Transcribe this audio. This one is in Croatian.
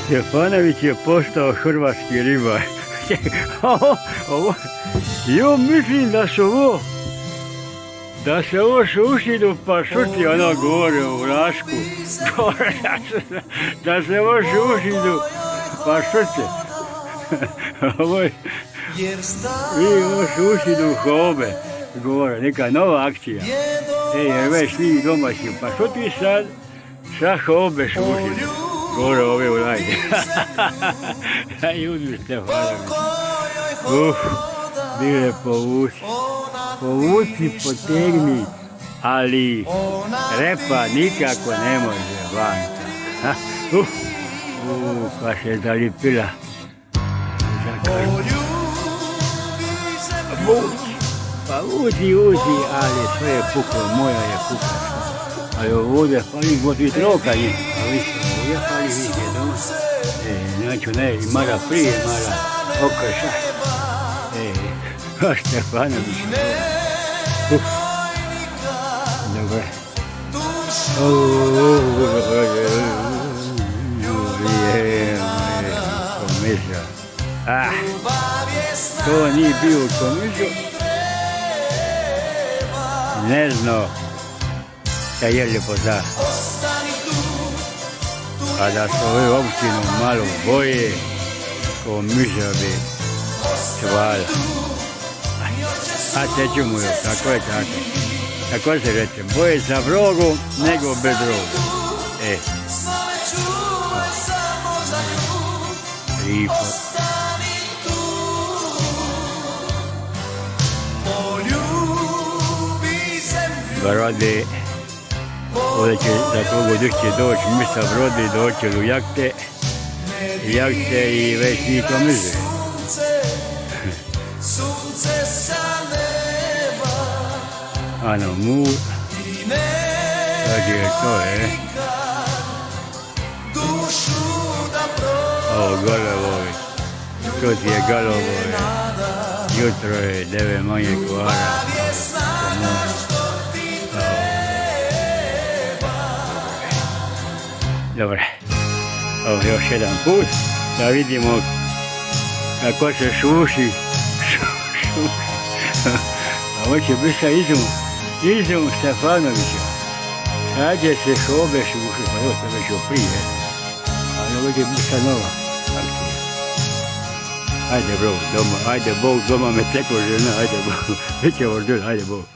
Stefanović je postao hrvatski ribar. Jo, mislim da se ovo šušidu pa šuti ono gore u Rašku. Da se ovo šušidu pa šuti. Ovo šušidu hobe gore, neka nova akcija. Jer već svi domaći, pa što ti sad sa hobe šušidu gore ove u rajde. Judu Stefanović. Bile povuci, potegni, ali repa nikako ne može van. Pa se zalipila za karmu. Pa uzi, ali sve je puklo, moja je pukla. Ali ovdje fali godi trokanje, a vi što ovdje fali više doma. Znači ne, mara prije, mara okrša. Stefanović. Dobre. Komiža. To nije bio komižo. Ne znao šta je ljepota. A da se ove opštinu malo boje, komiža bi čvala. A teću mu je, tako je tako. Tako se reče, boje sa vrogom nego bez roga. Lipo. Brode, ovdje će za to godišće doći mista Brode, doći u jahte i već svi komiže. Ano, mu, sad je to, Ovo Galovovi, to ti je Galovovi, jutro je 9 manje kvara, Dobre, evo još jedan put, da vidimo kako se šuši. Ovo će biti sa izum Stefanovića. Sad će se hobe šuši, pa evo to već prije. Ali ovo će biti sa nova akcija. Ajde bro, doma, ajde Bog, doma me teko žena, ajde Bog. Već je ovdje, ajde Bog.